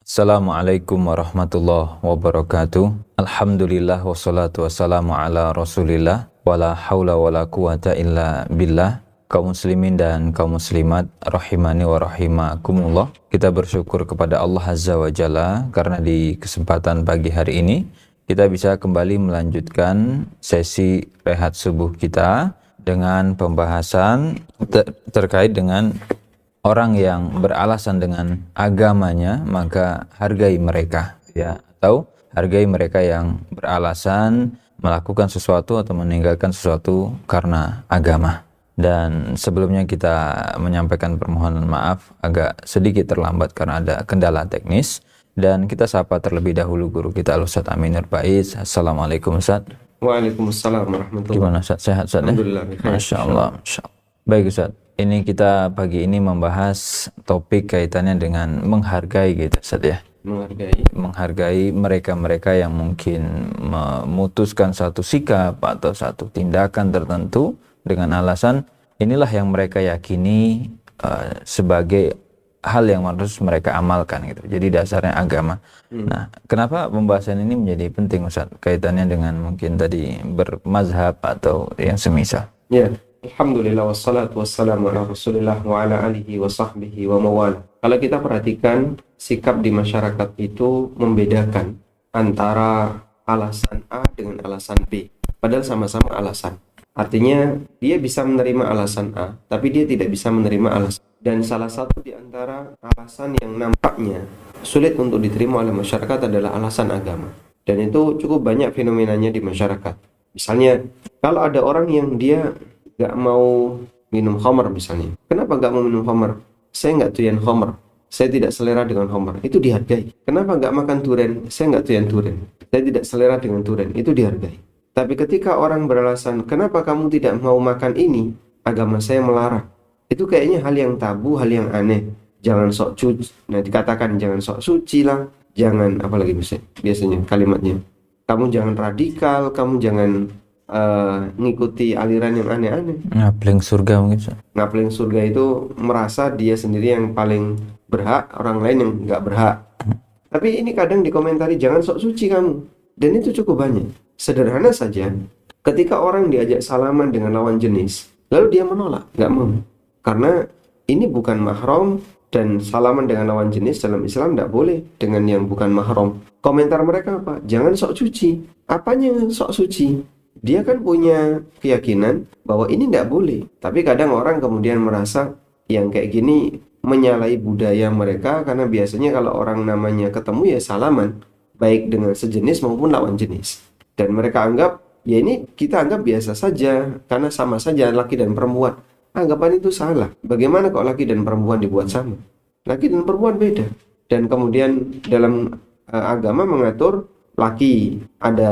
Assalamualaikum warahmatullahi wabarakatuh. Alhamdulillah wassalatu wassalamu ala rasulillah wala hawla wala quwata illa billah. Kaum muslimin dan kaum muslimat rahimani wa rahimakumullah. Kita bersyukur kepada Allah Azza wa Jalla karena di kesempatan pagi hari ini kita bisa kembali melanjutkan sesi rehat subuh kita dengan pembahasan terkait dengan orang yang beralasan dengan agamanya, maka hargai mereka, ya, atau hargai mereka yang beralasan melakukan sesuatu atau meninggalkan sesuatu karena agama. Dan sebelumnya kita menyampaikan permohonan maaf agak sedikit terlambat karena ada kendala teknis, dan kita sapa terlebih dahulu guru kita Al-Ustaz Amin Nur Baiz. Assalamualaikum Ustaz. Waalaikumsalam warahmatullahi Gimana Ustaz? Sehat Ustaz? Alhamdulillah. Masya Allah, Masya Allah. Baik Ustaz. Ini kita pagi ini membahas topik kaitannya dengan menghargai gitu Ustaz ya. Menghargai mereka-mereka yang mungkin memutuskan satu sikap atau satu tindakan tertentu dengan alasan inilah yang mereka yakini sebagai hal yang harus mereka amalkan gitu. Jadi dasarnya agama. Nah, kenapa pembahasan ini menjadi penting Ustaz? Kaitannya dengan mungkin tadi bermazhab atau yang semisal. Ya. Alhamdulillah wassalatu wassalamu ala rasulillah wa ala alihi wa sahbihi wa mawala. Kalau kita perhatikan sikap di masyarakat itu membedakan antara alasan A dengan alasan B, padahal sama-sama alasan. Artinya dia bisa menerima alasan A tapi dia tidak bisa menerima alasan. Dan salah satu di antara alasan yang nampaknya sulit untuk diterima oleh masyarakat adalah alasan agama. Dan itu cukup banyak fenomenanya di masyarakat. Misalnya kalau ada orang yang dia gak mau minum khamar misalnya. Kenapa gak mau minum khamar? Saya gak doyan khamar. Saya tidak selera dengan khamar. Itu dihargai. Kenapa gak makan durian? Saya gak doyan durian. Saya tidak selera dengan durian. Itu dihargai. Tapi ketika orang beralasan, kenapa kamu tidak mau makan ini? Agama saya melarang. Itu kayaknya hal yang tabu, hal yang aneh. Jangan sok suci. Nah, dikatakan jangan sok suci lah. Jangan, apalagi biasanya kalimatnya. Kamu jangan radikal, kamu jangan ngikuti aliran yang aneh-aneh. Ngapling surga mungkin. Ngapling surga itu merasa dia sendiri yang paling berhak, orang lain yang nggak berhak. Tapi ini kadang dikomentari jangan sok suci kamu. Dan itu cukup banyak. Sederhana saja, ketika orang diajak salaman dengan lawan jenis, lalu dia menolak, nggak mau. Karena ini bukan mahram dan salaman dengan lawan jenis dalam Islam nggak boleh dengan yang bukan mahram. Komentar mereka apa? Jangan sok suci. Apanya sok suci? Dia kan punya keyakinan bahwa ini tidak boleh. Tapi kadang orang kemudian merasa yang kayak gini menyalahi budaya mereka, karena biasanya kalau orang namanya ketemu ya salaman, baik dengan sejenis maupun lawan jenis. Dan mereka anggap, ya ini kita anggap biasa saja, karena sama saja laki dan perempuan. Anggapan itu salah. Bagaimana kok laki dan perempuan dibuat sama? Laki dan perempuan beda. Dan kemudian dalam agama mengatur laki ada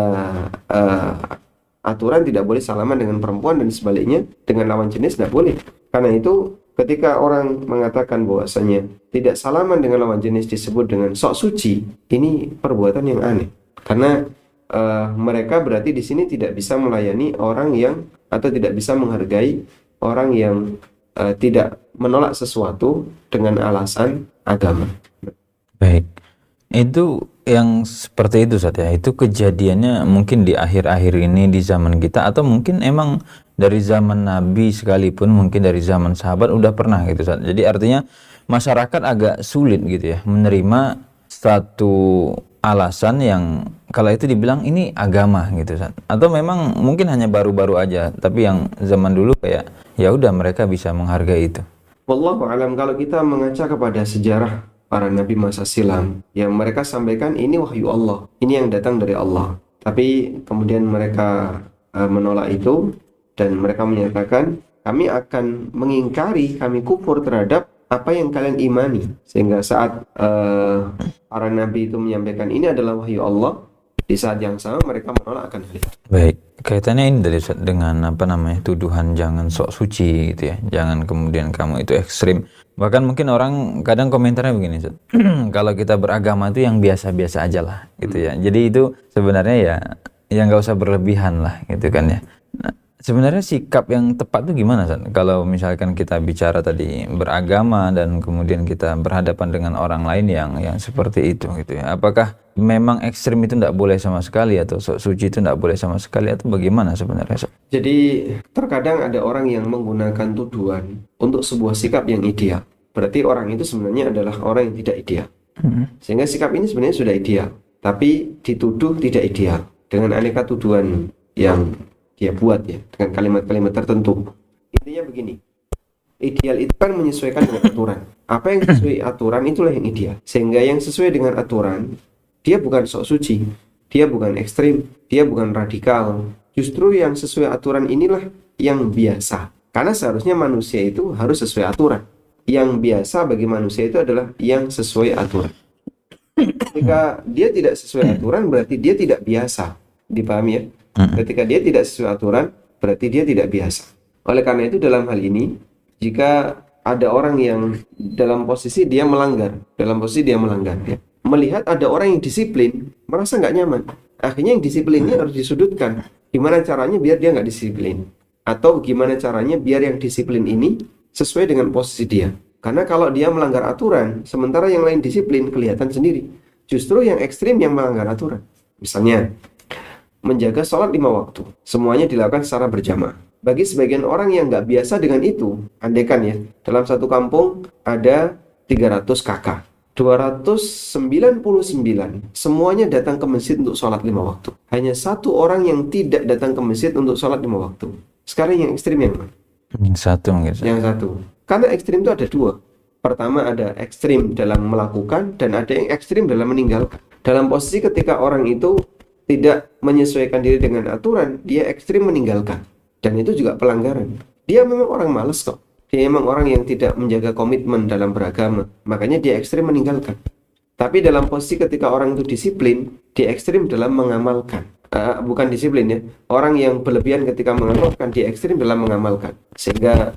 aturan tidak boleh salaman dengan perempuan, dan sebaliknya dengan lawan jenis tidak boleh. Karena itu ketika orang mengatakan bahwasanya tidak salaman dengan lawan jenis disebut dengan sok suci, ini perbuatan yang aneh. Karena mereka berarti di sini tidak bisa melayani orang yang, atau tidak bisa menghargai orang yang tidak menolak sesuatu dengan alasan agama. Baik. Itu yang seperti itu Ustaz ya, itu kejadiannya mungkin di akhir-akhir ini di zaman kita, atau mungkin emang dari zaman Nabi sekalipun, mungkin dari zaman sahabat udah pernah gitu Ustaz. Jadi artinya masyarakat agak sulit gitu ya menerima satu alasan yang kalau itu dibilang ini agama gitu Ustaz. Atau memang mungkin hanya baru-baru aja, tapi yang zaman dulu kayak ya udah mereka bisa menghargai itu. Wallahu alam. Kalau kita mengaca kepada sejarah para nabi masa silam, yang mereka sampaikan ini wahyu Allah, ini yang datang dari Allah. Tapi kemudian mereka menolak itu, dan mereka menyatakan kami akan mengingkari, kami kufur terhadap apa yang kalian imani. Sehingga saat para nabi itu menyampaikan ini adalah wahyu Allah, di saat yang sama mereka menolak akan hal itu. Baik, kaitannya ini dari dengan tuduhan jangan sok suci gitu ya, jangan kemudian kamu itu ekstrim. Bahkan mungkin orang kadang komentarnya begini, kalau kita beragama itu yang biasa-biasa aja lah gitu ya. Jadi itu sebenarnya ya nggak usah berlebihan lah gitu kan ya. Nah, Sebenarnya sikap yang tepat itu gimana, San? Kalau misalkan kita bicara tadi beragama dan kemudian kita berhadapan dengan orang lain yang seperti itu gitu ya. Apakah memang ekstrim itu tidak boleh sama sekali atau sok suci itu tidak boleh sama sekali atau bagaimana sebenarnya, San? Jadi terkadang ada orang yang menggunakan tuduhan untuk sebuah sikap yang ideal. Berarti orang itu sebenarnya adalah orang yang tidak ideal. Sehingga sikap ini sebenarnya sudah ideal, tapi dituduh tidak ideal dengan aneka tuduhan yang dia buat ya, dengan kalimat-kalimat tertentu. Intinya begini, ideal itu kan menyesuaikan dengan aturan. Apa yang sesuai aturan itulah yang ideal. Sehingga yang sesuai dengan aturan, dia bukan sok suci, dia bukan ekstrim, dia bukan radikal. Justru yang sesuai aturan inilah yang biasa. Karena seharusnya manusia itu harus sesuai aturan. Yang biasa bagi manusia itu adalah yang sesuai aturan. Ketika dia tidak sesuai aturan, berarti dia tidak biasa. Dipahami ya? Ketika dia tidak sesuai aturan, berarti dia tidak biasa. Oleh karena itu dalam hal ini, jika ada orang yang dalam posisi dia melanggar, ya, melihat ada orang yang disiplin, merasa nggak nyaman. Akhirnya yang disiplinnya harus disudutkan. Gimana caranya biar dia nggak disiplin? Atau gimana caranya biar yang disiplin ini sesuai dengan posisi dia? Karena kalau dia melanggar aturan, sementara yang lain disiplin, kelihatan sendiri. Justru yang ekstrim yang melanggar aturan. Misalnya, menjaga sholat 5 waktu. Semuanya dilakukan secara berjamaah. Bagi sebagian orang yang nggak biasa dengan itu, andaikan ya, dalam satu kampung ada 300 kakak. 299 semuanya datang ke masjid untuk sholat 5 waktu. Hanya satu orang yang tidak datang ke masjid untuk sholat 5 waktu. Sekarang yang ekstrim yang mana? Yang satu mungkin. Yang satu. Karena ekstrim itu ada dua. Pertama ada ekstrim dalam melakukan dan ada yang ekstrim dalam meninggalkan. Dalam posisi ketika orang itu tidak menyesuaikan diri dengan aturan, dia ekstrim meninggalkan. Dan itu juga pelanggaran. Dia memang orang malas kok. Dia memang orang yang tidak menjaga komitmen dalam beragama. Makanya dia ekstrim meninggalkan. Tapi dalam posisi ketika orang itu disiplin, dia ekstrim dalam mengamalkan. Bukan disiplin ya. Orang yang berlebihan ketika mengamalkan, dia ekstrim dalam mengamalkan. Sehingga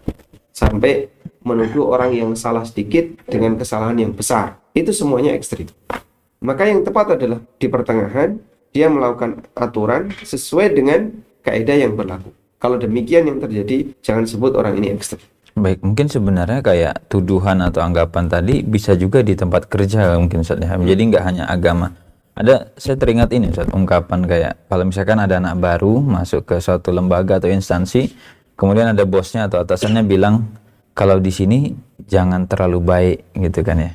sampai menuduh orang yang salah sedikit dengan kesalahan yang besar. Itu semuanya ekstrim. Maka yang tepat adalah di pertengahan, dia melakukan aturan sesuai dengan kaidah yang berlaku. Kalau demikian yang terjadi, jangan sebut orang ini ekstrem. Baik, mungkin sebenarnya kayak tuduhan atau anggapan tadi bisa juga di tempat kerja mungkin Ustaz ya. Jadi nggak hanya agama. Saya teringat ini Ustaz, ungkapan kayak kalau misalkan ada anak baru masuk ke suatu lembaga atau instansi, kemudian ada bosnya atau atasannya bilang kalau di sini jangan terlalu baik gitu kan ya.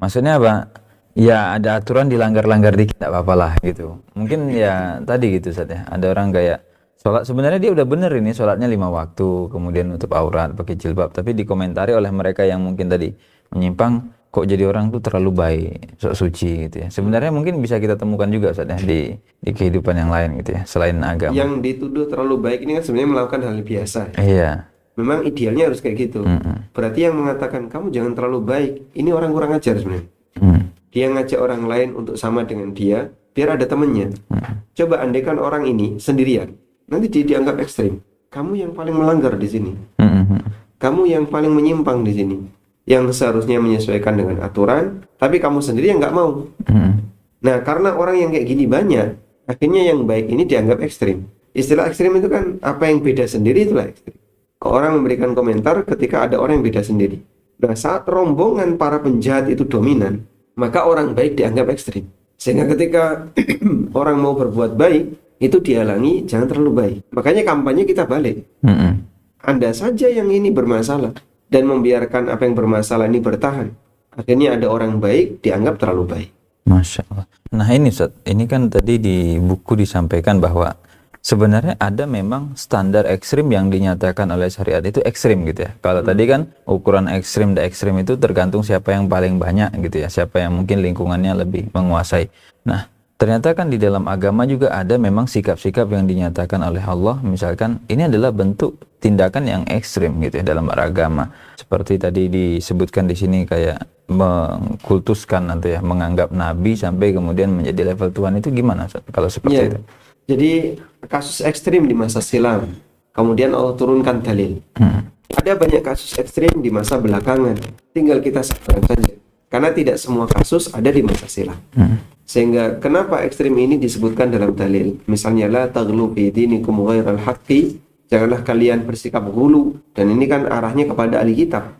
Maksudnya apa? Ya ada aturan dilanggar-langgar dikit tidak apa-apa lah gitu. Mungkin ya tadi gitu Ustaz ya. Ada orang kayak sholat, sebenarnya dia udah bener ini sholatnya 5 waktu, kemudian nutup aurat, pakai jilbab, tapi dikomentari oleh mereka yang mungkin tadi menyimpang, kok jadi orang tuh terlalu baik, sok suci gitu ya. Sebenarnya mungkin bisa kita temukan juga Ustaz ya di kehidupan yang lain gitu ya, selain agama. Yang dituduh terlalu baik ini kan sebenarnya melakukan hal biasa. Iya. Memang idealnya harus kayak gitu. Berarti yang mengatakan kamu jangan terlalu baik, ini orang kurang ajar sebenarnya. Dia ngajak orang lain untuk sama dengan dia, biar ada temennya. Coba andaikan orang ini sendirian, nanti dia dianggap ekstrim. Kamu yang paling melanggar di sini. Kamu yang paling menyimpang di sini. Yang seharusnya menyesuaikan dengan aturan, tapi kamu sendiri yang nggak mau. Nah, karena orang yang kayak gini banyak, akhirnya yang baik ini dianggap ekstrim. Istilah ekstrim itu kan apa yang beda sendiri itulah ekstrim. Orang memberikan komentar ketika ada orang yang beda sendiri. Nah, saat rombongan para penjahat itu dominan, maka orang baik dianggap ekstrim. Sehingga ketika orang mau berbuat baik, itu dihalangi, jangan terlalu baik. Makanya kampanye kita balik. Anda saja yang ini bermasalah dan membiarkan apa yang bermasalah ini bertahan. Akhirnya ada orang baik dianggap terlalu baik. Masya Allah. Nah ini Ustaz, ini kan tadi di buku disampaikan bahwa sebenarnya ada memang standar ekstrim yang dinyatakan oleh syariat itu ekstrim gitu ya. Kalau tadi kan ukuran ekstrim dan ekstrim itu tergantung siapa yang paling banyak gitu ya, siapa yang mungkin lingkungannya lebih menguasai. Nah, ternyata kan di dalam agama juga ada memang sikap-sikap yang dinyatakan oleh Allah, misalkan ini adalah bentuk tindakan yang ekstrim gitu ya dalam beragama. Seperti tadi disebutkan di sini kayak mengkultuskan nanti ya, menganggap nabi sampai kemudian menjadi level Tuhan, itu gimana Ustaz, kalau seperti itu? Jadi kasus ekstrim di masa silam, kemudian Allah turunkan dalil. Ada banyak kasus ekstrim di masa belakangan, tinggal kita sabarkan saja. Karena tidak semua kasus ada di masa silam. Sehingga kenapa ekstrim ini disebutkan dalam dalil? Misalnya la taghlu fi dinikum ghairal haqqi janganlah kalian bersikap ghulu, dan ini kan arahnya kepada ahli kitab.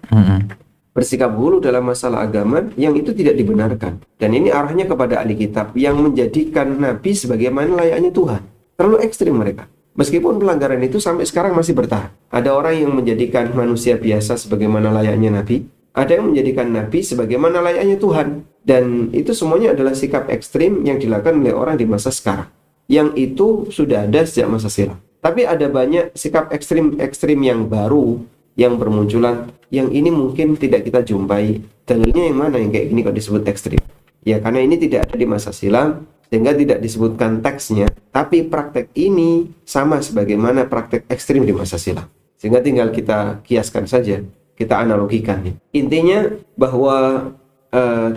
Bersikap ghulu dalam masalah agama yang itu tidak dibenarkan, dan ini arahnya kepada ahli kitab yang menjadikan Nabi sebagaimana layaknya Tuhan. Terlalu ekstrim mereka. Meskipun pelanggaran itu sampai sekarang masih bertahan. Ada orang yang menjadikan manusia biasa sebagaimana layaknya Nabi, ada yang menjadikan Nabi sebagaimana layaknya Tuhan. Dan itu semuanya adalah sikap ekstrim yang dilakukan oleh orang di masa sekarang, yang itu sudah ada sejak masa silam. Tapi ada banyak sikap ekstrim yang baru yang bermunculan, yang ini mungkin tidak kita jumpai. Dalilnya yang mana yang kayak gini kok disebut ekstrim? Ya karena ini tidak ada di masa silam, sehingga tidak disebutkan teksnya, tapi praktek ini sama sebagaimana praktek ekstrim di masa silam. Sehingga tinggal kita kiaskan saja, kita analogikan. Intinya bahwa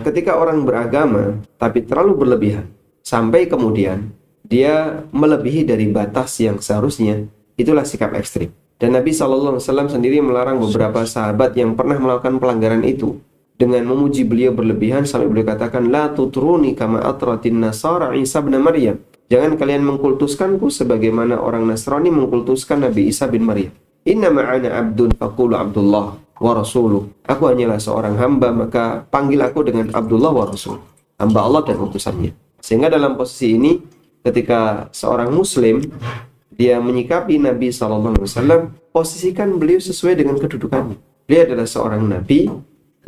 ketika orang beragama tapi terlalu berlebihan, sampai kemudian dia melebihi dari batas yang seharusnya, itulah sikap ekstrim. Dan Nabi SAW sendiri melarang beberapa sahabat yang pernah melakukan pelanggaran itu, dengan memuji beliau berlebihan sampai beliau katakan, la tutruni kama atratin nasara Isa bin Maryam. Jangan kalian mengkultuskanku sebagaimana orang Nasrani mengkultuskan Nabi Isa bin Maryam. Inna ma'ana abdun faqulu Abdullah wa rasuluh. Aku hanyalah seorang hamba, maka panggil aku dengan Abdullah wa rasul. Hamba Allah dan utusannya. Sehingga dalam posisi ini, ketika seorang muslim dia menyikapi Nabi SAW, posisikan beliau sesuai dengan kedudukannya. Beliau adalah seorang Nabi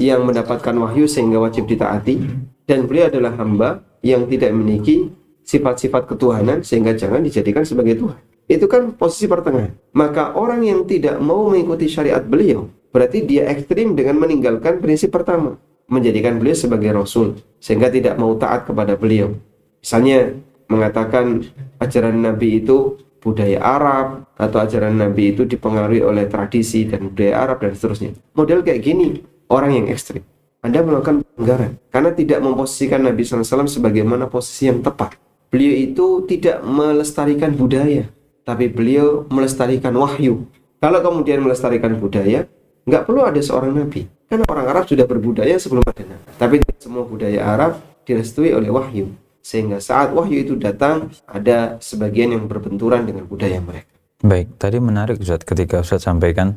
yang mendapatkan wahyu sehingga wajib ditaati, dan beliau adalah hamba yang tidak memiliki sifat-sifat ketuhanan sehingga jangan dijadikan sebagai Tuhan. Itu kan posisi pertengahan. Maka orang yang tidak mau mengikuti syariat beliau, berarti dia ekstrim dengan meninggalkan prinsip pertama, menjadikan beliau sebagai Rasul, sehingga tidak mau taat kepada beliau. Misalnya mengatakan ajaran Nabi itu budaya Arab, atau ajaran Nabi itu dipengaruhi oleh tradisi dan budaya Arab dan seterusnya. Model kayak gini orang yang ekstrim. Anda melakukan pelanggaran karena tidak memposisikan Nabi SAW sebagaimana posisi yang tepat. Beliau itu tidak melestarikan budaya, tapi beliau melestarikan wahyu. Kalau kemudian melestarikan budaya, nggak perlu ada seorang Nabi, karena orang Arab sudah berbudaya sebelum ada Nabi. Tapi semua budaya Arab direstui oleh wahyu, sehingga saat wahyu itu datang, ada sebagian yang berbenturan dengan budaya mereka. Baik, tadi menarik Ustaz ketika Ustaz sampaikan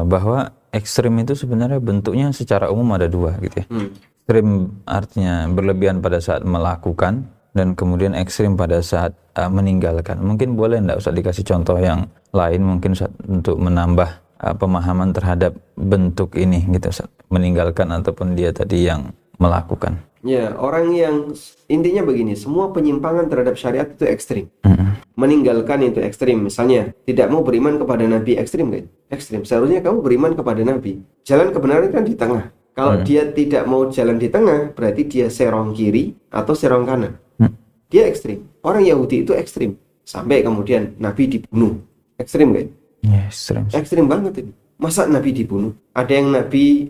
bahwa ekstrim itu sebenarnya bentuknya secara umum ada dua gitu ya. Ekstrim artinya berlebihan pada saat melakukan, dan kemudian ekstrim pada saat meninggalkan. Mungkin boleh enggak Ustaz dikasih contoh yang lain mungkin Ustaz, untuk menambah pemahaman terhadap bentuk ini gitu Ustaz, meninggalkan ataupun dia tadi yang melakukan. Ya, orang yang intinya begini, semua penyimpangan terhadap syariat itu ekstrim. Meninggalkan itu ekstrim. Misalnya, tidak mau beriman kepada Nabi, ekstrim kan? Ekstrim. Seharusnya kamu beriman kepada Nabi. Jalan kebenaran kan di tengah. Kalau dia tidak mau jalan di tengah, berarti dia serong kiri atau serong kanan. Dia ekstrim. Orang Yahudi itu ekstrim. Sampai kemudian Nabi dibunuh. Ekstrim kan? Ya, ekstrim. Ekstrim banget ini. Masa Nabi dibunuh? Ada yang Nabi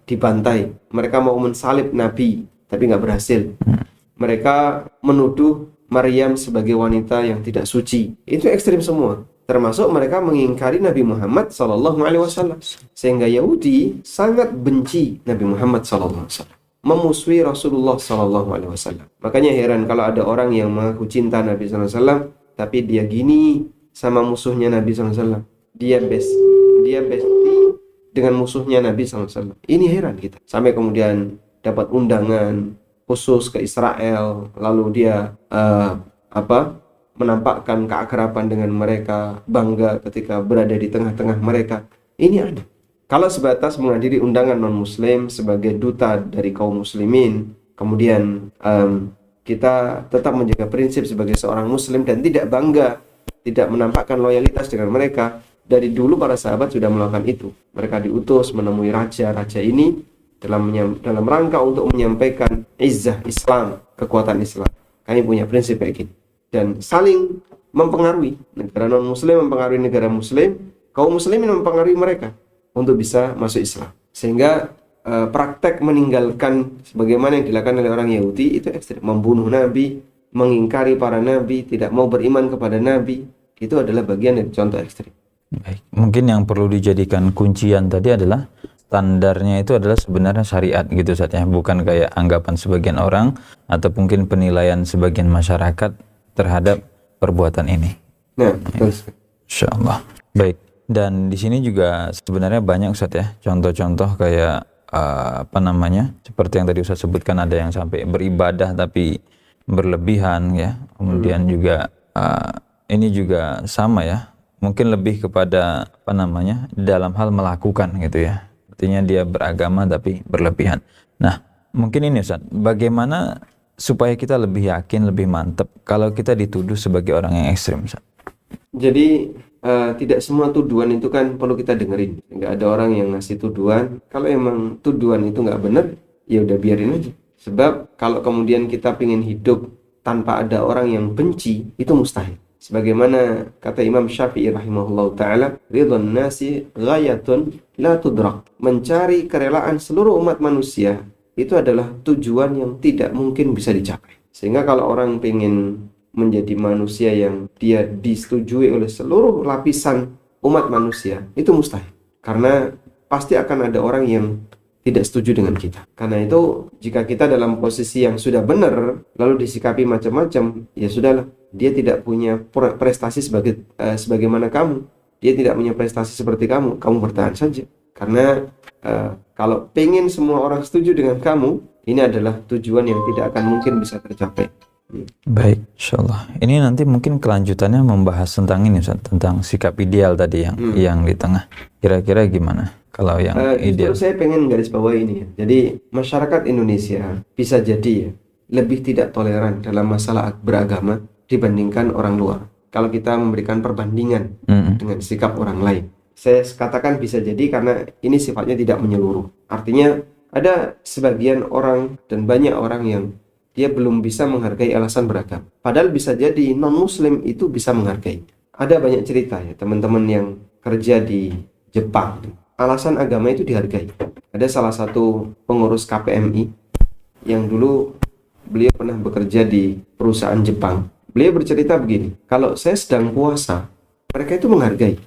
dibantai. Mereka mau mensalib Nabi, tapi nggak berhasil. Mereka menuduh Maryam sebagai wanita yang tidak suci. Itu ekstrim semua. Termasuk mereka mengingkari Nabi Muhammad SAW. Sehingga Yahudi sangat benci Nabi Muhammad SAW. Memusuhi Rasulullah SAW. Makanya heran kalau ada orang yang mengaku cinta Nabi SAW, tapi dia gini sama musuhnya Nabi SAW. Dia bestie dengan musuhnya Nabi SAW. Ini heran kita. Sampai kemudian dapat undangan khusus ke Israel, lalu dia menampakkan keakraban dengan mereka, bangga ketika berada di tengah-tengah mereka. Ini ada. Kalau sebatas menghadiri undangan non-muslim sebagai duta dari kaum muslimin, kemudian kita tetap menjaga prinsip sebagai seorang muslim dan tidak bangga, tidak menampakkan loyalitas dengan mereka. Dari dulu para sahabat sudah melakukan itu. Mereka diutus menemui raja ini dalam rangka untuk menyampaikan izzah Islam, kekuatan Islam. Kami punya prinsip kayak gini. Dan saling mempengaruhi. Negara non-muslim mempengaruhi negara muslim, kaum muslimin mempengaruhi mereka untuk bisa masuk Islam. Sehingga praktek meninggalkan sebagaimana yang dilakukan oleh orang Yahudi itu ekstrim. Membunuh Nabi, mengingkari para Nabi, tidak mau beriman kepada Nabi, itu adalah bagian dari contoh ekstrim. Baik, mungkin yang perlu dijadikan kuncian tadi adalah standarnya itu adalah sebenarnya syariat gitu Ustaz ya, bukan kayak anggapan sebagian orang atau mungkin penilaian sebagian masyarakat terhadap perbuatan ini. Nah, betul. Insyaallah. Baik. Dan di sini juga sebenarnya banyak Ustaz ya, contoh-contoh kayak seperti yang tadi Ustaz sebutkan, ada yang sampai beribadah tapi berlebihan ya. Kemudian juga ini juga sama ya. Mungkin lebih kepada dalam hal melakukan gitu ya. Artinya dia beragama tapi berlebihan. Nah, mungkin ini Ustaz, bagaimana supaya kita lebih yakin, lebih mantap kalau kita dituduh sebagai orang yang ekstrim Ustaz? Jadi tidak semua tuduhan itu kan perlu kita dengerin. Nggak ada orang yang ngasih tuduhan. Kalau emang tuduhan itu nggak benar, ya udah biarin aja. Sebab kalau kemudian kita pengen hidup tanpa ada orang yang benci, itu mustahil. Sebagaimana kata Imam Syafi'i rahimahullah ta'ala, ridwan nasi ghayatun la tudrak. Mencari kerelaan seluruh umat manusia itu adalah tujuan yang tidak mungkin bisa dicapai. Sehingga kalau orang pengen menjadi manusia yang dia disetujui oleh seluruh lapisan umat manusia, itu mustahil. Karena pasti akan ada orang yang tidak setuju dengan kita. Karena itu jika kita dalam posisi yang sudah benar lalu disikapi macam-macam, ya sudahlah, dia tidak punya prestasi sebagaimana kamu, dia tidak punya prestasi seperti kamu bertahan saja. Karena kalau pengen semua orang setuju dengan kamu, ini adalah tujuan yang tidak akan mungkin bisa tercapai. Baik, insyaallah. Ini nanti mungkin kelanjutannya membahas tentang ini Ustaz, tentang sikap ideal tadi yang di tengah. Kira-kira gimana kalau yang ideal? Justru saya pengen garis bawah ini ya. Jadi masyarakat Indonesia bisa jadi ya lebih tidak toleran dalam masalah beragama dibandingkan orang luar. Kalau kita memberikan perbandingan dengan sikap orang lain, saya katakan bisa jadi karena ini sifatnya tidak menyeluruh. Artinya ada sebagian orang dan banyak orang yang dia belum bisa menghargai alasan beragama. Padahal bisa jadi non-muslim itu bisa menghargai. Ada banyak cerita ya, teman-teman yang kerja di Jepang, alasan agama itu dihargai. Ada salah satu pengurus KPMI yang dulu beliau pernah bekerja di perusahaan Jepang. Beliau bercerita begini, kalau saya sedang puasa, mereka itu menghargai.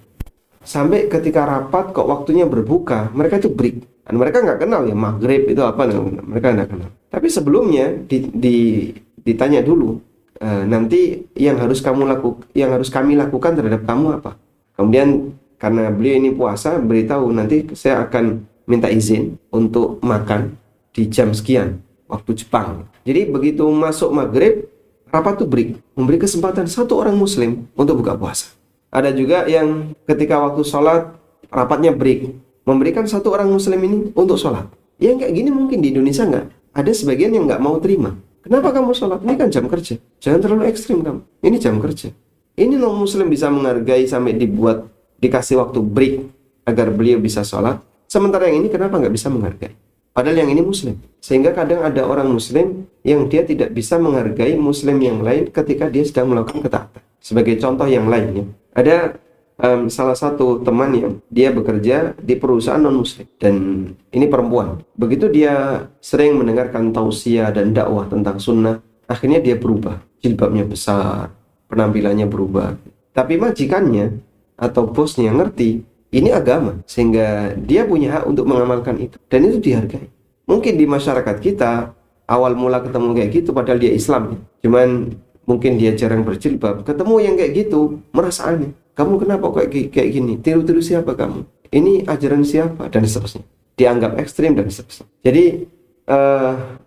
Sampai ketika rapat kok waktunya berbuka, mereka itu break. Dan mereka nggak kenal ya maghrib itu apa, mereka nggak kenal. Tapi sebelumnya ditanya dulu, nanti yang harus kami lakukan terhadap kamu apa? Kemudian karena beliau ini puasa, beritahu nanti saya akan minta izin untuk makan di jam sekian waktu Jepang. Jadi begitu masuk maghrib, rapat tuh break, memberi kesempatan satu orang muslim untuk buka puasa. Ada juga yang ketika waktu sholat rapatnya break, memberikan satu orang muslim ini untuk sholat. Yang kayak gini mungkin di Indonesia nggak. Ada sebagian yang nggak mau terima. Kenapa kamu sholat? Ini kan jam kerja. Jangan terlalu ekstrim kamu. Ini jam kerja. Ini non muslim bisa menghargai sampai dikasih waktu break agar beliau bisa sholat. Sementara yang ini kenapa nggak bisa menghargai? Padahal yang ini muslim. Sehingga kadang ada orang muslim yang dia tidak bisa menghargai muslim yang lain ketika dia sedang melakukan ketaatan. Sebagai contoh yang lainnya, ada salah satu teman yang dia bekerja di perusahaan non-muslim, dan ini perempuan. Begitu dia sering mendengarkan tausiah dan dakwah tentang sunnah, akhirnya dia berubah, jilbabnya besar, penampilannya berubah. Tapi majikannya atau bosnya ngerti ini agama, sehingga dia punya hak untuk mengamalkan itu, dan itu dihargai. Mungkin di masyarakat kita awal mula ketemu kayak gitu padahal dia Islam, cuman mungkin dia jarang berjilbab, ketemu yang kayak gitu merasa aneh. Kamu kenapa kayak gini? Tiru-tiru siapa kamu? Ini ajaran siapa? Dan seterusnya. Dianggap ekstrim dan seterusnya. Jadi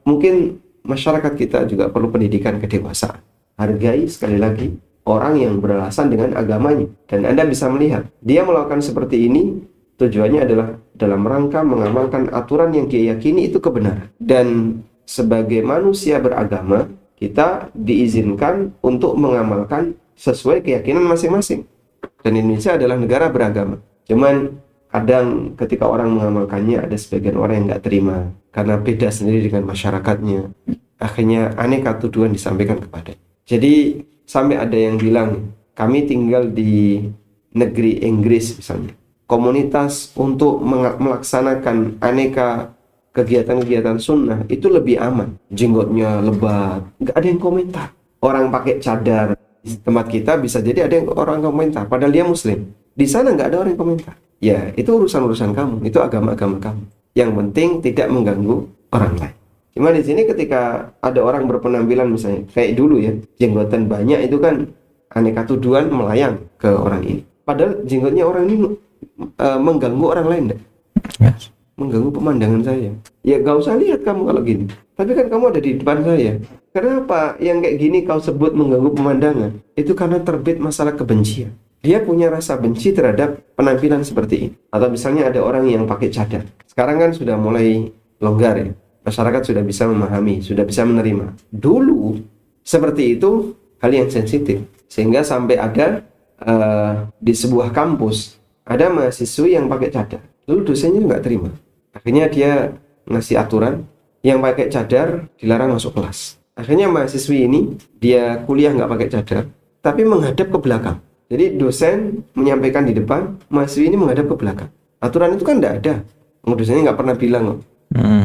mungkin masyarakat kita juga perlu pendidikan kedewasaan. Hargai sekali lagi orang yang beralasan dengan agamanya. Dan Anda bisa melihat, dia melakukan seperti ini tujuannya adalah dalam rangka mengamalkan aturan yang dia yakini itu kebenaran. Dan sebagai manusia beragama, kita diizinkan untuk mengamalkan sesuai keyakinan masing-masing. Dan Indonesia adalah negara beragama. Cuman kadang ketika orang mengamalkannya, ada sebagian orang yang nggak terima karena beda sendiri dengan masyarakatnya. Akhirnya aneka tuduhan disampaikan kepada. Jadi sampai ada yang bilang, kami tinggal di negeri Inggris misalnya, komunitas untuk melaksanakan aneka kegiatan-kegiatan sunnah itu lebih aman. Jenggotnya lebat, nggak ada yang komentar. Orang pakai cadar. Di tempat kita bisa jadi ada yang orang komentar, padahal dia muslim. Di sana nggak ada orang yang komentar. Ya, itu urusan-urusan kamu, itu agama-agama kamu. Yang penting tidak mengganggu orang lain. Cuma di sini ketika ada orang berpenampilan misalnya, kayak dulu ya, jenggotan banyak itu kan aneka tuduhan melayang ke orang ini. Padahal jenggotnya orang ini mengganggu orang lain enggak? Yes. Mengganggu pemandangan saya. Ya gak usah lihat kamu kalau gini. Tapi kan kamu ada di depan saya. Kenapa yang kayak gini kau sebut mengganggu pemandangan? Itu karena terbit masalah kebencian. Dia punya rasa benci terhadap penampilan seperti ini. Atau misalnya ada orang yang pakai cadar. Sekarang kan sudah mulai longgar ya. Masyarakat sudah bisa memahami, sudah bisa menerima. Dulu seperti itu hal yang sensitif. Sehingga sampai ada di sebuah kampus ada mahasiswi yang pakai cadar. Lalu dosennya nggak terima. Akhirnya dia ngasih aturan yang pakai cadar dilarang masuk kelas. Akhirnya mahasiswi ini dia kuliah nggak pakai cadar, tapi menghadap ke belakang. Jadi dosen menyampaikan di depan, mahasiswi ini menghadap ke belakang. Aturan itu kan nggak ada. Dosennya nggak pernah bilang kok.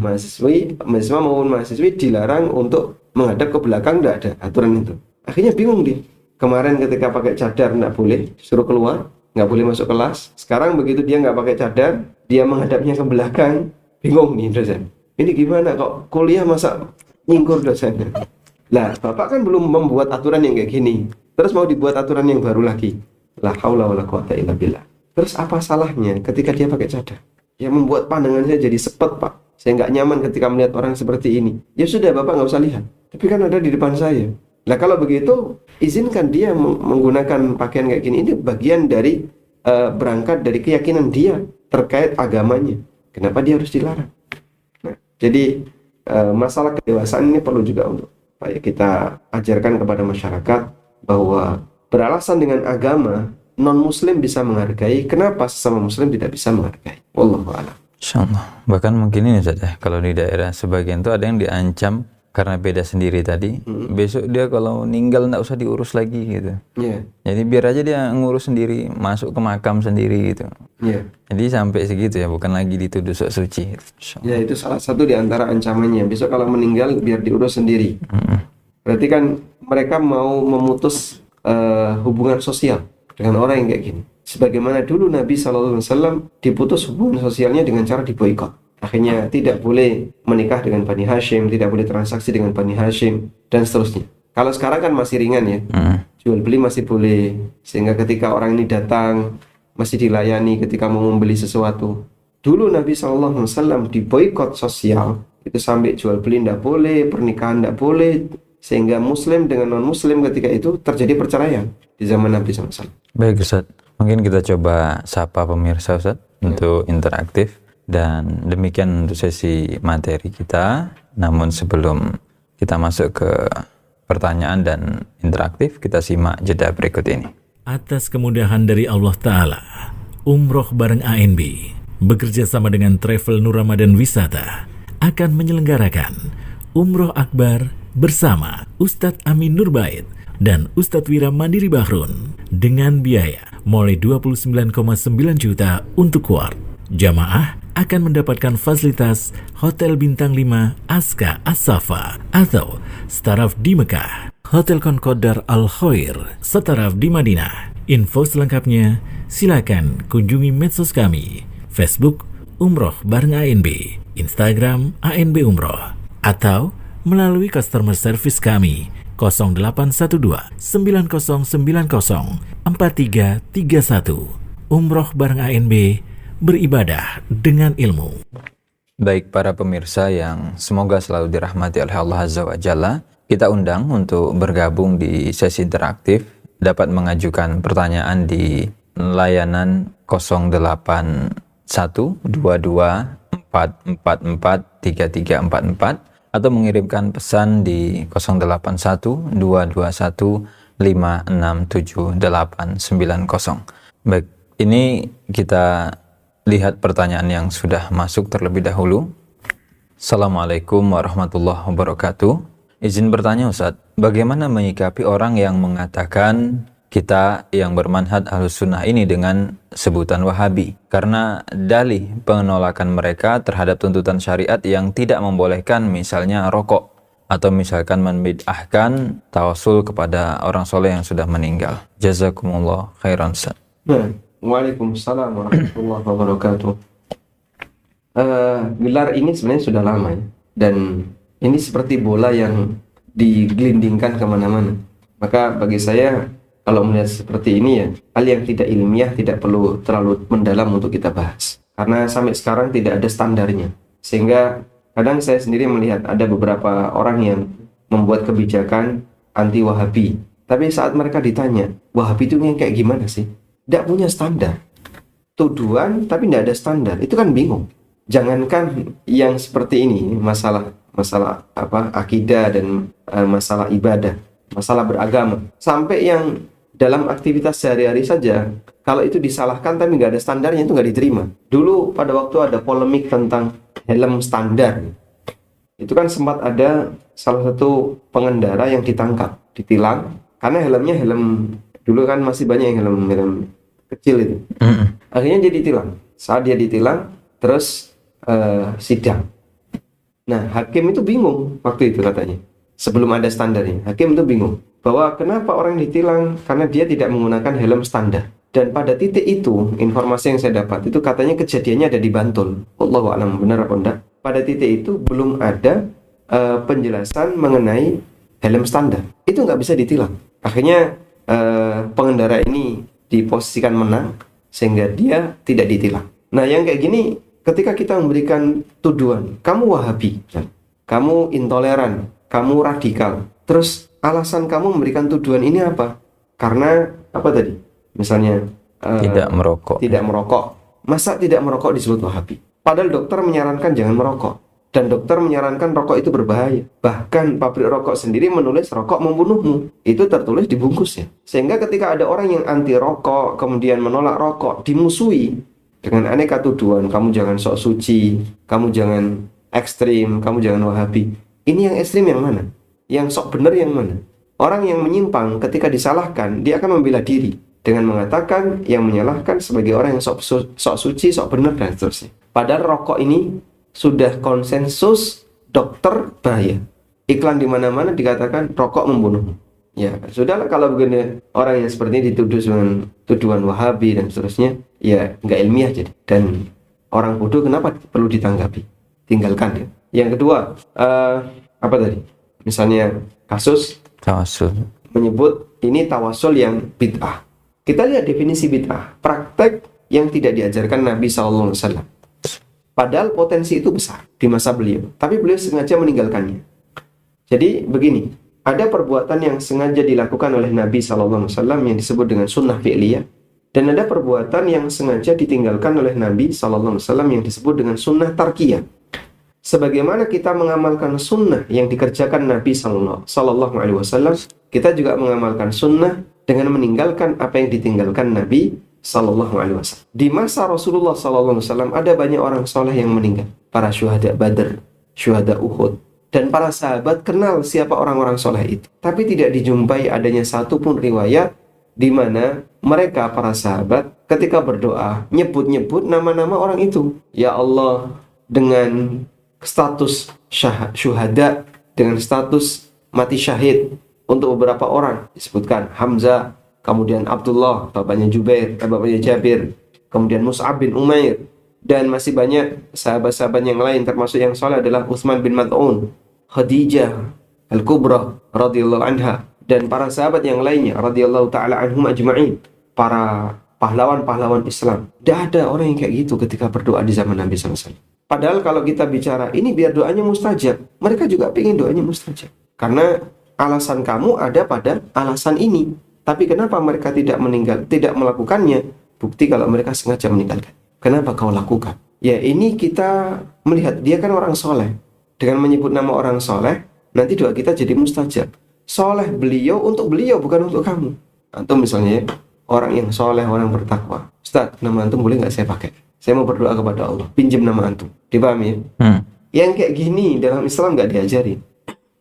Mahasiswa maupun mahasiswi dilarang untuk menghadap ke belakang, nggak ada aturan itu. Akhirnya bingung dia. Kemarin ketika pakai cadar nggak boleh, suruh keluar, nggak boleh masuk kelas. Sekarang begitu dia nggak pakai cadar, dia menghadapnya ke belakang, bingung nih dosen. Ini gimana kok kuliah masa nyingkur dosennya? Lah, Bapak kan belum membuat aturan yang kayak gini. Terus mau dibuat aturan yang baru lagi. La haula wala quwata illa billah. Terus apa salahnya ketika dia pakai cadar? Yang membuat pandangan saya jadi sepet, Pak. Saya nggak nyaman ketika melihat orang seperti ini. Ya sudah, Bapak nggak usah lihat. Tapi kan ada di depan saya. Nah kalau begitu, izinkan dia menggunakan pakaian kayak gini. Ini bagian dari berangkat dari keyakinan dia terkait agamanya. Kenapa dia harus dilarang? Nah, jadi masalah kedewasaan ini perlu juga untuk kita ajarkan kepada masyarakat bahwa beralasan dengan agama, non-muslim bisa menghargai. Kenapa sesama muslim tidak bisa menghargai? Wallahu a'lam. Insyaallah. Bahkan mungkin ini saja, kalau di daerah sebagian itu ada yang diancam karena beda sendiri tadi. Besok dia kalau meninggal nggak usah diurus lagi gitu. Jadi biar aja dia ngurus sendiri, masuk ke makam sendiri gitu. Jadi sampai segitu ya, bukan lagi dituduh sok suci. Ya, itu salah satu di antara ancamannya. Besok kalau meninggal biar diurus sendiri. Berarti kan mereka mau memutus hubungan sosial dengan orang yang kayak gini. Sebagaimana dulu Nabi SAW diputus hubungan sosialnya dengan cara diboikot. Akhirnya tidak boleh menikah dengan Bani Hashim, tidak boleh transaksi dengan Bani Hashim, dan seterusnya. Kalau sekarang kan masih ringan ya, jual beli masih boleh, sehingga ketika orang ini datang masih dilayani ketika mau membeli sesuatu. Dulu Nabi SAW diboikot sosial, itu sampai jual beli tidak boleh, pernikahan tidak boleh, sehingga muslim dengan non muslim ketika itu terjadi perceraian di zaman Nabi SAW. Baik Ustaz, mungkin kita coba sapa pemirsa Ustaz untuk interaktif. Dan demikian untuk sesi materi kita. Namun sebelum kita masuk ke pertanyaan dan interaktif, kita simak jeda berikut ini. Atas kemudahan dari Allah Ta'ala, Umroh bareng ANB bekerja sama dengan Travel Nur Ramadan Wisata akan menyelenggarakan Umroh Akbar bersama Ustadz Amin Nurbait dan Ustadz Wira Mandiri Bahrun dengan biaya mulai 29,9 juta untuk kuart. Jamaah akan mendapatkan fasilitas Hotel Bintang 5 Aska As-Safa atau Staraf di Mekah, Hotel Concord Al-Khair Staraf di Madinah. Info selengkapnya silakan kunjungi medsos kami, Facebook Umroh bareng ANB, Instagram ANB Umroh, atau melalui customer service kami 0812 9090 4331. Umroh bareng ANB, beribadah dengan ilmu. Baik para pemirsa yang semoga selalu dirahmati oleh Allah Azza wa Jalla, kita undang untuk bergabung di sesi interaktif, dapat mengajukan pertanyaan di layanan 081224443344 atau mengirimkan pesan di 081221567890. Baik, ini kita lihat pertanyaan yang sudah masuk terlebih dahulu. Assalamualaikum warahmatullahi wabarakatuh. Izin bertanya Ustadz, bagaimana menyikapi orang yang mengatakan kita yang bermanhaj Ahlussunnah ini dengan sebutan Wahabi? Karena dalih penolakan mereka terhadap tuntutan syariat yang tidak membolehkan misalnya rokok, atau misalkan membid'ahkan tawasul kepada orang soleh yang sudah meninggal. Jazakumullah khairan Ustadz. Waalaikumsalam warahmatullahi wabarakatuh. Gelar ini sebenarnya sudah lama ya, dan ini seperti bola yang digelindingkan kemana-mana. Maka bagi saya kalau melihat seperti ini ya, hal yang tidak ilmiah tidak perlu terlalu mendalam untuk kita bahas. Karena sampai sekarang tidak ada standarnya. Sehingga kadang saya sendiri melihat ada beberapa orang yang membuat kebijakan anti Wahabi. Tapi saat mereka ditanya, Wahabi itu yang kayak gimana sih? Tidak punya standar. Tuduhan tapi tidak ada standar. Itu kan bingung. Jangankan yang seperti ini, masalah akidah dan masalah ibadah, masalah beragama, sampai yang dalam aktivitas sehari-hari saja, kalau itu disalahkan tapi nggak ada standarnya, itu nggak diterima. Dulu pada waktu ada polemik tentang helm standar, itu kan sempat ada salah satu pengendara yang ditangkap, ditilang karena helmnya helm, dulu kan masih banyak yang helm kecil itu. Akhirnya dia ditilang. Saat dia ditilang, terus sidang. Nah, hakim itu bingung waktu itu katanya. Sebelum ada standarnya, hakim itu bingung bahwa kenapa orang ditilang karena dia tidak menggunakan helm standar. Dan pada titik itu, informasi yang saya dapat itu katanya kejadiannya ada di Bantul. Allahu a'lam benar apa enggak. Pada titik itu belum ada penjelasan mengenai helm standar. Itu nggak bisa ditilang. Akhirnya pengendara ini diposisikan menang sehingga dia tidak ditilang. Nah, yang kayak gini ketika kita memberikan tuduhan, kamu Wahabi, kamu intoleran, kamu radikal. Terus alasan kamu memberikan tuduhan ini apa? Karena apa tadi? Misalnya tidak merokok. Tidak merokok. Masa tidak merokok disebut Wahabi? Padahal dokter menyarankan jangan merokok. Dan dokter menyarankan rokok itu berbahaya. Bahkan pabrik rokok sendiri menulis rokok membunuhmu. Itu tertulis di bungkusnya. Sehingga ketika ada orang yang anti rokok, kemudian menolak rokok, dimusuhi dengan aneka tuduhan, kamu jangan sok suci, kamu jangan ekstrim, kamu jangan Wahabi. Ini yang ekstrim yang mana? Yang sok benar yang mana? Orang yang menyimpang ketika disalahkan, dia akan membela diri dengan mengatakan yang menyalahkan sebagai orang yang sok suci, sok benar, dan seterusnya. Padahal rokok ini sudah konsensus dokter bahaya. Iklan di mana-mana dikatakan rokok membunuh. Ya, sudahlah kalau begini orang yang seperti ini dituduh dengan tuduhan Wahabi dan seterusnya, ya nggak ilmiah jadi. Dan orang bodoh kenapa perlu ditanggapi? Tinggalkan ya. Yang kedua, apa tadi? Misalnya kasus Tawasul. menyebut ini tawasul yang bid'ah. Kita lihat definisi bid'ah, praktek yang tidak diajarkan Nabi SAW. Padahal potensi itu besar di masa beliau, tapi beliau sengaja meninggalkannya. Jadi begini, ada perbuatan yang sengaja dilakukan oleh Nabi SAW yang disebut dengan sunnah fi'liyah, dan ada perbuatan yang sengaja ditinggalkan oleh Nabi SAW yang disebut dengan sunnah tarkiyah. Sebagaimana kita mengamalkan sunnah yang dikerjakan Nabi SAW, kita juga mengamalkan sunnah dengan meninggalkan apa yang ditinggalkan Nabi SAW. Di masa Rasulullah SAW ada banyak orang soleh yang meninggal. Para syuhada Badr, syuhada Uhud, dan para sahabat kenal siapa orang-orang soleh itu. Tapi tidak dijumpai adanya satupun riwayat di mana mereka para sahabat ketika berdoa nyebut-nyebut nama-nama orang itu. Ya Allah, dengan status syuhada, dengan status mati syahid untuk beberapa orang disebutkan Hamzah, kemudian Abdullah, bapaknya bapaknya Jabir, kemudian Mus'ab bin Umair, dan masih banyak sahabat-sahabat yang lain, termasuk yang soleh adalah Utsman bin Mad'un, Khadijah Al-Kubra radhiyallahu anha, dan para sahabat yang lainnya radhiyallahu ta'ala anhum ajma'in, para pahlawan-pahlawan Islam. Tidak ada orang yang kayak gitu ketika berdoa di zaman Nabi SAW. Padahal kalau kita bicara ini biar doanya mustajab, mereka juga ingin doanya mustajab. Karena alasan kamu ada pada alasan ini. Tapi kenapa mereka tidak melakukannya? Bukti kalau mereka sengaja meninggalkan. Kenapa kau lakukan? Ya ini kita melihat dia kan orang soleh. Dengan menyebut nama orang soleh, nanti doa kita jadi mustajab. Soleh beliau untuk beliau, bukan untuk kamu. Antum misalnya orang yang soleh, orang bertakwa. Ustaz, nama antum boleh nggak saya pakai? Saya mau berdoa kepada Allah. Pinjam nama antum. Dipahami ya? Yang kayak gini dalam Islam nggak diajarin.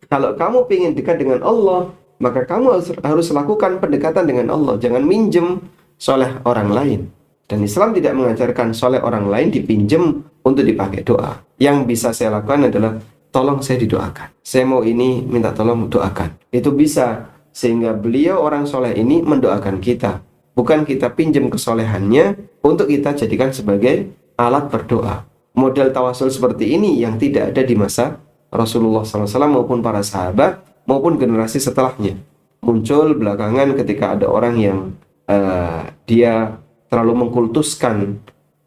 Kalau kamu ingin dekat dengan Allah, maka kamu harus lakukan pendekatan dengan Allah. Jangan minjem soleh orang lain. Dan Islam tidak mengajarkan soleh orang lain dipinjem untuk dipakai doa. Yang bisa saya lakukan adalah, tolong saya didoakan. Saya mau ini, minta tolong doakan. Itu bisa. Sehingga beliau orang soleh ini mendoakan kita. Bukan kita pinjem kesolehannya untuk kita jadikan sebagai alat berdoa. Model tawasul seperti ini yang tidak ada di masa Rasulullah SAW maupun para sahabat maupun generasi setelahnya. muncul belakangan ketika ada orang yang dia terlalu mengkultuskan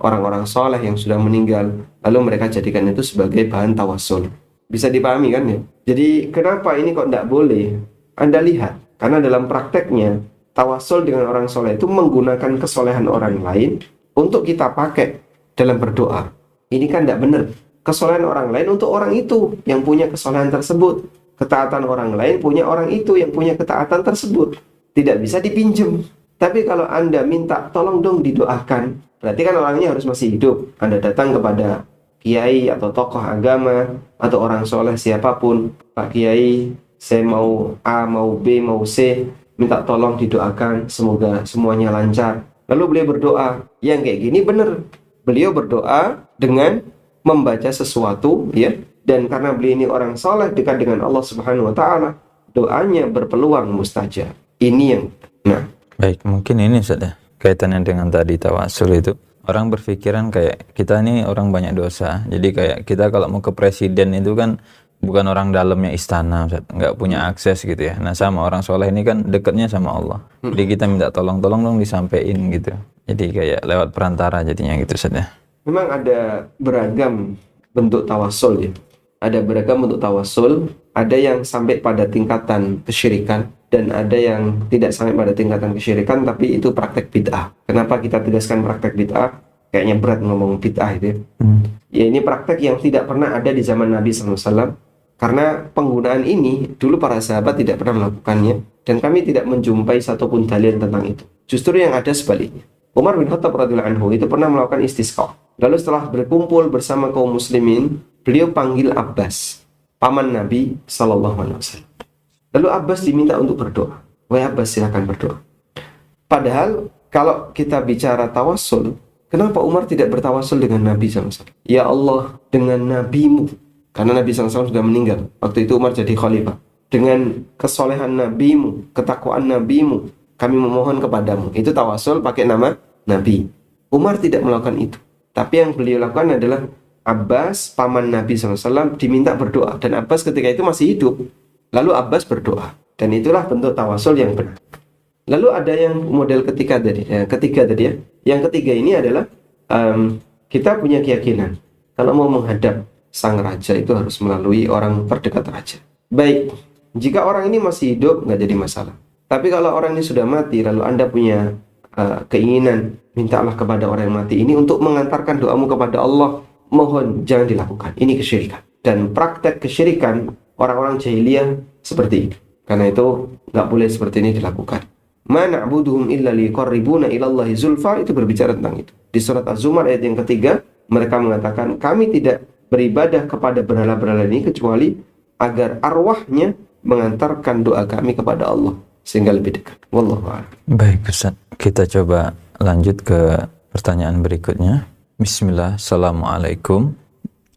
orang-orang soleh yang sudah meninggal, lalu mereka jadikan itu sebagai bahan tawassul. Bisa dipahami kan ya? Jadi kenapa ini kok tidak boleh? Anda lihat, karena dalam prakteknya tawassul dengan orang soleh itu menggunakan kesolehan orang lain untuk kita pakai dalam berdoa. Ini kan tidak benar. Kesolehan orang lain untuk orang itu yang punya kesolehan tersebut. Ketaatan orang lain punya orang itu yang punya ketaatan tersebut. Tidak bisa dipinjam. Tapi kalau Anda minta tolong dong didoakan, berarti kan orangnya harus masih hidup. Anda datang kepada kiai atau tokoh agama atau orang soleh siapapun, Pak Kiai, saya mau A, mau B, mau C, minta tolong didoakan, semoga semuanya lancar. Lalu beliau berdoa, yang kayak gini benar. Beliau berdoa dengan membaca sesuatu, ya. Dan karena beliau ini orang soleh dekat dengan Allah Subhanahu Wa Taala, doanya berpeluang mustajab. Ini yang, nah. Baik, mungkin ini sudah kaitannya dengan tadi tawassul itu. Orang berpikiran kayak kita ini orang banyak dosa. Jadi kayak kita kalau mau ke presiden itu kan bukan orang dalamnya istana, Ustaz. Nggak punya akses gitu ya. Nah sama orang soleh ini kan dekatnya sama Allah. Jadi kita minta tolong dong disampein gitu. Jadi kayak lewat perantara jadinya gitu Ustaz ya. Memang ada beragam bentuk tawassul ya. Ada beragam bentuk tawassul. Ada yang sampai pada tingkatan kesyirikan. Dan ada yang tidak sampai pada tingkatan kesyirikan, tapi itu praktek bid'ah. Kenapa kita tegaskan praktek bid'ah? Kayaknya berat ngomong bid'ah itu ya. Ya ini praktek yang tidak pernah ada di zaman Nabi SAW. Karena penggunaan ini, dulu para sahabat tidak pernah melakukannya. Dan kami tidak menjumpai satupun dalil tentang itu. Justru yang ada sebaliknya. Umar bin Khattab radhiyallahu anhu itu pernah melakukan istisqa. Lalu setelah berkumpul bersama kaum muslimin, beliau panggil Abbas, paman Nabi SAW. Lalu Abbas diminta untuk berdoa. Wahai Abbas, silakan berdoa. Padahal kalau kita bicara tawassul, kenapa Umar tidak bertawassul dengan Nabi SAW? Ya Allah, dengan Nabimu. Karena Nabi SAW sudah meninggal. Waktu itu Umar jadi khalifah. Dengan kesolehan Nabimu, ketakwaan Nabimu, kami memohon kepadamu. Itu tawassul pakai nama Nabi. Umar tidak melakukan itu. Tapi yang beliau lakukan adalah Abbas, paman Nabi SAW, diminta berdoa. Dan Abbas ketika itu masih hidup. Lalu Abbas berdoa. Dan itulah bentuk tawassul yang benar. Lalu ada yang model ketiga tadi ya. Yang ketiga ini adalah kita punya keyakinan kalau mau menghadap sang raja itu harus melalui orang terdekat raja. Baik, jika orang ini masih hidup nggak jadi masalah. Tapi kalau orang ini sudah mati, lalu Anda punya keinginan, mintalah kepada orang yang mati ini untuk mengantarkan doamu kepada Allah, mohon jangan dilakukan. Ini kesyirikan. Dan praktek kesyirikan orang-orang jahiliyah seperti ini. Karena itu nggak boleh seperti ini dilakukan. Ma na'buduhum illa liqarribuna ilallahi zulfa, itu berbicara tentang itu. Di surat Az-Zumar ayat yang ketiga, mereka mengatakan kami tidak beribadah kepada berhala-berhala ini kecuali agar arwahnya mengantarkan doa kami kepada Allah sehingga lebih dekat. Wallahu a'lam. Baik Ustaz, kita coba lanjut ke pertanyaan berikutnya. Bismillah, Assalamualaikum.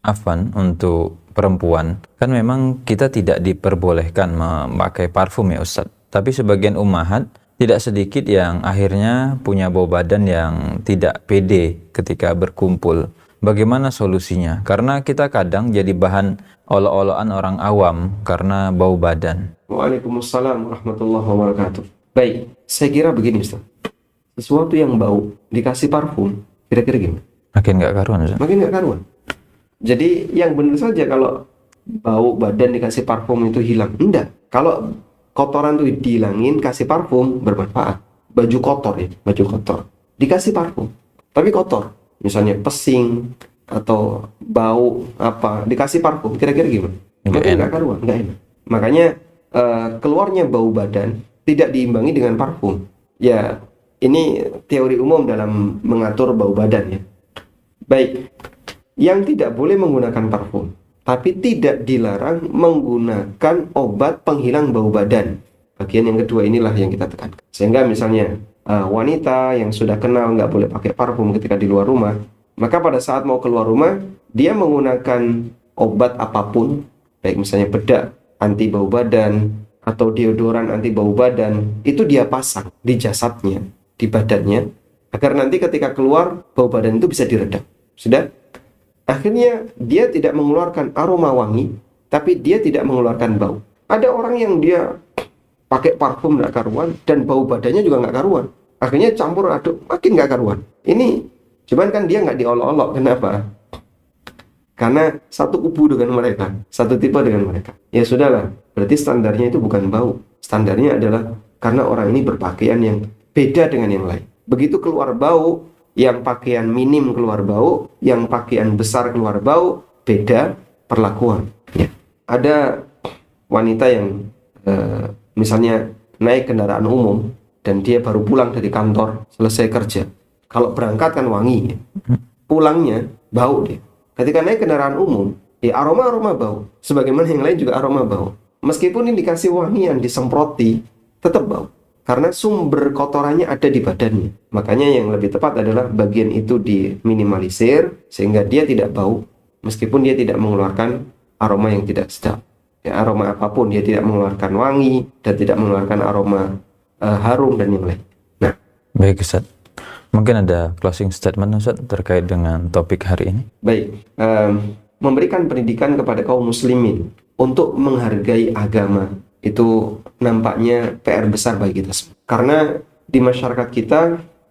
Afwan, untuk perempuan, kan memang kita tidak diperbolehkan memakai parfum ya Ustaz. Tapi sebagian ummahat tidak sedikit yang akhirnya punya bau badan yang tidak pede ketika berkumpul. Bagaimana solusinya? Karena kita kadang jadi bahan olo-oloan orang awam karena bau badan. Waalaikumsalam warahmatullahi wabarakatuh. Baik, saya kira begini Ustaz. Sesuatu yang bau dikasih parfum, kira-kira gimana? Makin nggak karuan Ustaz. Makin nggak karuan. Jadi yang benar saja kalau bau badan dikasih parfum itu hilang. Enggak. Kalau kotoran itu dihilangin, kasih parfum bermanfaat. Baju kotor ya, baju kotor. Dikasih parfum, tapi kotor. Misalnya pesing atau bau apa, dikasih parfum, kira-kira gimana? Makin nggak karuan, nggak enak. Makanya keluarnya bau badan tidak diimbangi dengan parfum. Ya, ini teori umum dalam mengatur bau badan ya. Baik. Yang tidak boleh menggunakan parfum, tapi tidak dilarang menggunakan obat penghilang bau badan. Bagian yang kedua inilah yang kita tekankan. Sehingga misalnya wanita yang sudah kenal nggak boleh pakai parfum ketika di luar rumah, maka pada saat mau keluar rumah, dia menggunakan obat apapun, baik misalnya bedak anti bau badan atau deodoran anti bau badan, itu dia pasang di jasadnya, di badannya, agar nanti ketika keluar bau badan itu bisa diredam. Sudah? Akhirnya dia tidak mengeluarkan aroma wangi, tapi dia tidak mengeluarkan bau. Ada orang yang dia pakai parfum nggak karuan, dan bau badannya juga nggak karuan. Akhirnya campur aduk, makin nggak karuan. Ini, cuman kan dia nggak diolok-olok. Kenapa? Karena satu kubu dengan mereka, satu tipe dengan mereka. Ya sudahlah, berarti standarnya itu bukan bau. Standarnya adalah karena orang ini berpakaian yang beda dengan yang lain. Begitu keluar bau, yang pakaian minim keluar bau, yang pakaian besar keluar bau, beda perlakuan. Ya. Ada wanita yang misalnya naik kendaraan umum dan dia baru pulang dari kantor, selesai kerja. Kalau berangkat kan wangi, ya. Pulangnya bau dia. Ketika naik kendaraan umum, aroma bau. Sebagaimana yang lain juga aroma bau. Meskipun ini dikasih wangian, disemproti, tetap bau. Karena sumber kotorannya ada di badannya. Makanya yang lebih tepat adalah bagian itu diminimalisir sehingga dia tidak bau, meskipun dia tidak mengeluarkan aroma yang tidak sedap. Ya, aroma apapun, dia tidak mengeluarkan wangi dan tidak mengeluarkan aroma harum dan yang lain. Nah, Baik Ustaz. Mungkin ada closing statement Ustaz terkait dengan topik hari ini. baik. Memberikan pendidikan kepada kaum muslimin untuk menghargai agama itu nampaknya PR besar bagi kita semua. Karena di masyarakat kita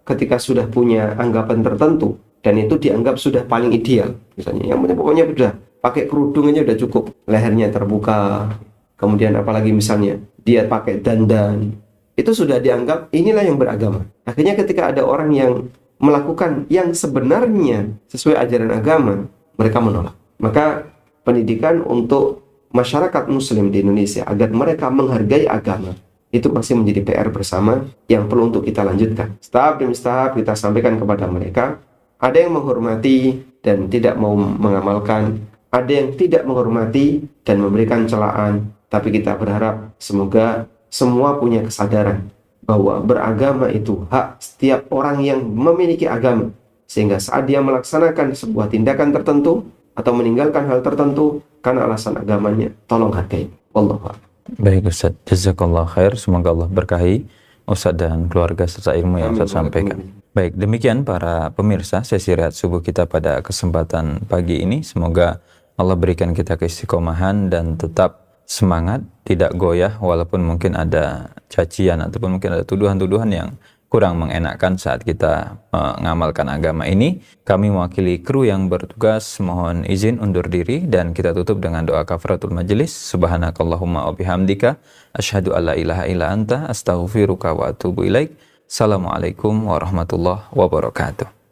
ketika sudah punya anggapan tertentu dan itu dianggap sudah paling ideal, misalnya yang pokoknya sudah pakai kerudung aja udah cukup, lehernya terbuka, kemudian apalagi misalnya dia pakai dandan, itu sudah dianggap inilah yang beragama. Akhirnya ketika ada orang yang melakukan yang sebenarnya sesuai ajaran agama, mereka menolak. Maka pendidikan untuk masyarakat muslim di Indonesia agar mereka menghargai agama itu masih menjadi PR bersama yang perlu untuk kita lanjutkan. Tahap demi tahap kita sampaikan kepada mereka. Ada yang menghormati dan tidak mau mengamalkan, ada yang tidak menghormati dan memberikan celaan. Tapi kita berharap semoga semua punya kesadaran bahwa beragama itu hak setiap orang yang memiliki agama. Sehingga saat dia melaksanakan sebuah tindakan tertentu atau meninggalkan hal tertentu karena alasan agamanya, tolong hargai. Wallahu a'lam. Baik Ustaz, jazakallah khair. Semoga Allah berkahi Ustaz dan keluarga serta ilmu yang Ustaz sampaikan. Baik, demikian para pemirsa sesi rehat subuh kita pada kesempatan pagi ini. Semoga Allah berikan kita keistiqomahan dan tetap semangat, tidak goyah walaupun mungkin ada cacian ataupun mungkin ada tuduhan-tuduhan yang kurang mengenakkan saat kita mengamalkan agama ini. Kami mewakili kru yang bertugas mohon izin undur diri dan kita tutup dengan doa kafaratul majelis. Subhanakallahumma wa bihamdika asyhadu alla ilaha illa anta astaghfiruka wa atubu ilaik. Assalamualaikum warahmatullahi wabarakatuh.